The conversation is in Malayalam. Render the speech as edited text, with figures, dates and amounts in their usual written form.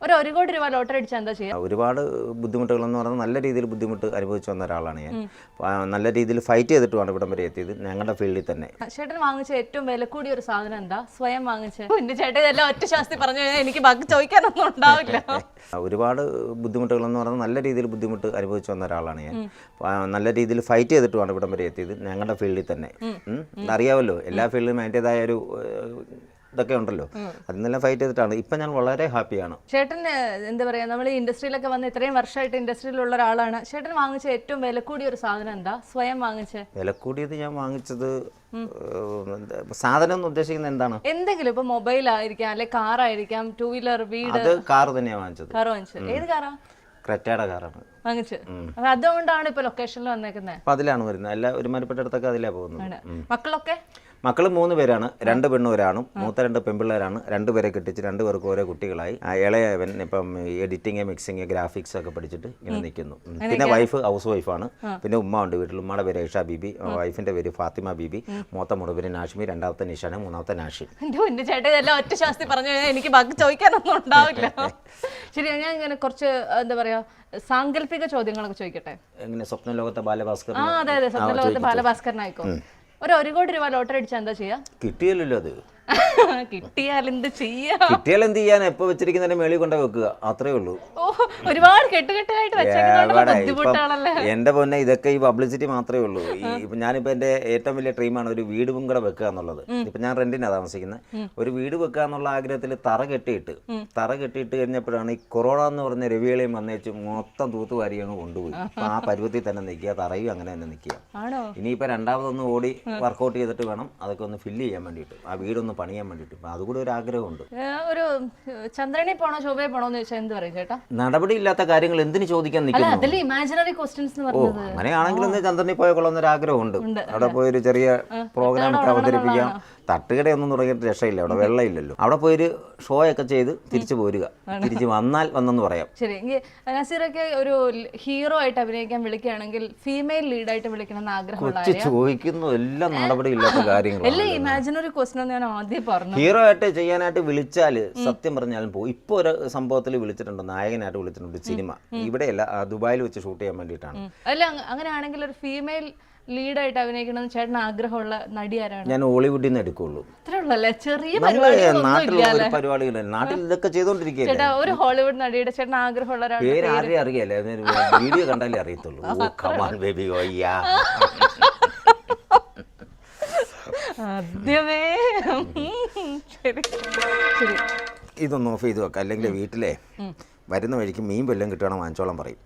ഒരു കോടി രൂപ ലോട്ടറി അടിച്ചാൽ എന്താ ചെയ്യുക? ഒരുപാട് ബുദ്ധിമുട്ടുകളെന്ന് പറഞ്ഞാൽ നല്ല രീതിയിൽ ബുദ്ധിമുട്ട് അനുഭവിച്ചു വന്ന ഒരാളാണ് ഞാൻ. നല്ല രീതിയിൽ ഫൈറ്റ് ചെയ്തിട്ടുമാണ് ഇവിടം വരെ എത്തിയത്, ഞങ്ങളുടെ ഫീൽഡിൽ തന്നെ. ചേട്ടൻ വാങ്ങിച്ച ഏറ്റവും വില കൂടിയ ഒരു സാധനം എന്താ? സ്വയം വാങ്ങിച്ച. എന്റെ ചേട്ടൻ ഇതെല്ലാം ഒറ്റ ശാസ്തി പറഞ്ഞു കഴിഞ്ഞാൽ എനിക്ക് ബാക്കി ചോദിക്കാനൊന്നും ഉണ്ടാവില്ല. ഒരുപാട് ബുദ്ധിമുട്ടുകളെന്ന് പറഞ്ഞാൽ നല്ല രീതിയിൽ ബുദ്ധിമുട്ട് അനുഭവിച്ചു വന്ന ഒരാളാണ് ഞാൻ. നല്ല രീതിയിൽ ഫൈറ്റ് ചെയ്തിട്ടുമാണ് ഇവിടം വരെ എത്തിയത്, ഞങ്ങളുടെ ഫീൽഡിൽ തന്നെ. അറിയാമല്ലോ, എല്ലാ ഫീൽഡിലും അതിൻ്റെതായ ഒരു ഇതൊക്കെ ഉണ്ടല്ലോ, അതിനെല്ലാം ഫൈറ്റ് ചെയ്തിട്ടാണ്. ഇപ്പം ഞാൻ വളരെ ഹാപ്പിയാണ്. ചേട്ടൻ എന്താ പറയുക, നമ്മൾ ഈ ഇൻഡസ്ട്രിയിലൊക്കെ വന്ന് ഇത്രയും വർഷമായിട്ട് ഇൻഡസ്ട്രിയിലുള്ള ഒരാളാണ്. ചേട്ടൻ വാങ്ങിച്ച ഏറ്റവും വില കൂടിയ ഒരു സാധനം എന്താ? സ്വയം വാങ്ങിച്ച വില കൂടിയത് ഞാൻ വാങ്ങിച്ചത് സാധനം എന്ന് ഉദ്ദേശിക്കുന്നത് എന്താണ്? എന്തെങ്കിലും ഇപ്പൊ മൊബൈൽ ആയിരിക്കാം, അല്ലെ കാർ ആയിരിക്കാം, ടൂ വീലർ, വീട്. അത് കാർ തന്നെയാണ് വാങ്ങിച്ചത്. കാർ വാങ്ങിച്ചത് ഏത് കാറാ? ക്രെറ്റയുടെ കാറാണ് വാങ്ങിച്ചത്. അതുകൊണ്ടാണ് ഇപ്പൊ ലൊക്കേഷനിൽ വന്നേക്കുന്നത്. അപ്പൊ അതിലാണ് വരുന്നത്. എല്ലാ ഒരുമാനപ്പെട്ട അടുത്തൊക്കെ അതിലാണ് പോകുന്നത്. മക്കളൊക്കെ? മക്കൾ 3 പേരാണ്, 2 പെണ്ണും ഒരാണും. മൂത്ത 2 പെൺപിള്ളേരാണ്. 2 പേരെ കെട്ടിച്ച് 2 പേർക്ക് ഓരോ കുട്ടികളായി. ഇളയവൻ ഇപ്പം എഡിറ്റിങ്, മിക്സിങ്, ഗ്രാഫിക്സ് ഒക്കെ പഠിച്ചിട്ട് ഇങ്ങനെ നിൽക്കുന്നു. പിന്നെ വൈഫ് ഹൗസ് വൈഫാണ്. പിന്നെ ഉമ്മ ഉണ്ട് വീട്ടിൽ. ഉമ്മയുടെ പേര് ഐഷ ബീബി, വൈഫിന്റെ പേര് ഫാത്തിമ ബീബി. മൂത്ത മോളുടെ പേര് നാഷ്മി, രണ്ടാമത്തെ നിഷാന, മൂന്നാമത്തെ നാഷി. എന്റെ ചേട്ടൻ ഇതെല്ലാം ഒറ്റ ശാസ്തി പറഞ്ഞു കഴിഞ്ഞാൽ എനിക്ക് ബാക്കി ചോദിക്കാനൊന്നും ഉണ്ടാവില്ല. ശരി, ഞാൻ ഇങ്ങനെ കുറച്ച് എന്താ പറയാ സാങ്കല്പിക ചോദ്യങ്ങളൊക്കെ ചോദിക്കട്ടെ. എങ്ങനെ? സ്വപ്ന ലോകത്തെ ബാലഭാസ്കർ. അതെ അതെ, സ്വപ്ന ലോകത്തെ ബാലഭാസ്കരനായിക്കോ. ഒരു കോടി രൂപ ലോട്ടറി അടിച്ചാൽ എന്താ ചെയ്യാ? കിട്ടിയല്ലോ അത്. കിട്ടിയാൽ എന്ത് ചെയ്യാ? കിട്ടിയാൽ എന്ത് ചെയ്യാൻ? എപ്പോ വെച്ചിരിക്കുന്നതിന്റെ മേളിൽ കൊണ്ട് വെക്കുക, അത്രേ ഉള്ളൂ. ഒരുപാട് കെട്ടുകെട്ടായിട്ട് ബുദ്ധിമുട്ടാണല്ലേ. എന്റെ പൊന്നെ, ഇതൊക്കെ ഈ പബ്ലിസിറ്റി മാത്രമേ ഉള്ളൂ. ഇപ്പൊ ഞാനിപ്പോ എന്റെ ഏറ്റവും വലിയ ഡ്രീമാണ് ഒരു വീടും കൂടെ വെക്കുക എന്നുള്ളത്. ഇപ്പൊ ഞാൻ റെന്റിനാ താമസിക്കുന്നത്. ഒരു വീട് വെക്കുക എന്നുള്ള ആഗ്രഹത്തിൽ തറ കെട്ടിയിട്ട് കഴിഞ്ഞപ്പോഴാണ് ഈ കൊറോണ എന്ന് പറഞ്ഞ രവികളെയും വന്നേച്ച് മൊത്തം തൂത്തുവാരി അങ്ങ് കൊണ്ടുപോയി. അപ്പൊ ആ പരുവത്തിൽ തന്നെ നിൽക്കുക, തറയും അങ്ങനെ തന്നെ നിൽക്കുക. ഇനിയിപ്പോ രണ്ടാമതൊന്ന് ഓടി വർക്കൗട്ട് ചെയ്തിട്ട് വേണം അതൊക്കെ ഒന്ന് ഫില്ല് ചെയ്യാൻ വേണ്ടിയിട്ട്, ആ വീടൊന്ന് പണിയാൻ വേണ്ടിയിട്ട്. അപ്പൊ അതുകൂടെ ഒരു ആഗ്രഹമുണ്ട്. ഒരു ചന്ദ്രനെ പോണോ ചൊവ്വയെ പോണോന്ന് ചോദിച്ചാൽ എന്ത് പറയും ചേട്ടാ? നടപടി ഇല്ലാത്ത കാര്യങ്ങൾ എന്തിനു ചോദിക്കാൻ നിൽക്കുന്നു? ഇമാജിനറി ക്വസ്റ്റ്യൻസ് എന്ന് പറഞ്ഞത്. അങ്ങനെയാണെങ്കിൽ ചന്ദ്രനിൽ പോയ കൊള്ളുന്നൊരു ആഗ്രഹമുണ്ട്. അവിടെ പോയൊരു ചെറിയ പ്രോഗ്രാം ഒക്കെ അവതരിപ്പിക്കാം. തട്ടുകടയൊന്നും തുടങ്ങിയിട്ട് രക്ഷയില്ല, അവിടെ വെള്ളമില്ലല്ലോ. അവിടെ പോയൊരു ഷോ ഒക്കെ ചെയ്ത് തിരിച്ചു പോരുക, തിരിച്ചു വന്നാൽ വന്നെന്ന് പറയാം. ശരി, നസീറൊക്കെ ഒരു ഹീറോ ആയിട്ട് അഭിനയിക്കാൻ വിളിക്കുകയാണെങ്കിൽ ഫീമെയിൽ ലീഡായിട്ട് വിളിക്കണം എന്ന് ആഗ്രഹമുള്ള ചോദിക്കുന്നു. എല്ലാം നടപടി ഇല്ലാത്ത കാര്യങ്ങൾ. ഇമാജിനറി ക്വസ്റ്റ്യൻ ഞാൻ ആദ്യം പറഞ്ഞു. ഹീറോ ആയിട്ട് ചെയ്യാനായിട്ട് വിളിച്ചാൽ സത്യം പറഞ്ഞാലും പോകും. ഇപ്പൊ ഒരു സംഭവത്തിൽ വിളിച്ചിട്ടുണ്ട്, നായകനായിട്ട് വിളിച്ചിട്ടുണ്ട്. സിനിമ ഇവിടെയല്ല, ദുബായിൽ വെച്ച് ഷൂട്ട് ചെയ്യാൻ വേണ്ടിയിട്ടാണ്. അല്ല, അങ്ങനെയാണെങ്കിൽ ഒരു ഫീമെയിൽ ലീഡായിട്ട് അഭിനയിക്കണമെന്ന് ചേട്ടന് ആഗ്രഹമുള്ള നടി ആരാണ്? ഞാൻ ഹോളിവുഡിൽ നിന്ന് എടുക്കുള്ളൂ. ചെറിയ പരിപാടികൾ നാട്ടിൽ ഇതൊക്കെ ചെയ്തോണ്ടിരിക്കുകയല്ലേ. ചേട്ടാ, ഒരു ഹോളിവുഡ് നടിയുടെ ചേട്ടൻ ആഗ്രഹമുള്ള ഒരാൾ പേര് ആരെയും അറിയാലേ, വീഡിയോ കണ്ടാലേ അറിയത്തുള്ളൂ. ആദ്യമേ ശരി, ഇതൊന്ന് ഓഫ് ചെയ്ത് വെക്കാം, അല്ലെങ്കിൽ വീട്ടിലെ വരുന്ന വഴിക്ക് മീൻ വല്ലതും കിട്ടുകയാണോ വാങ്ങിച്ചോളം പറയും.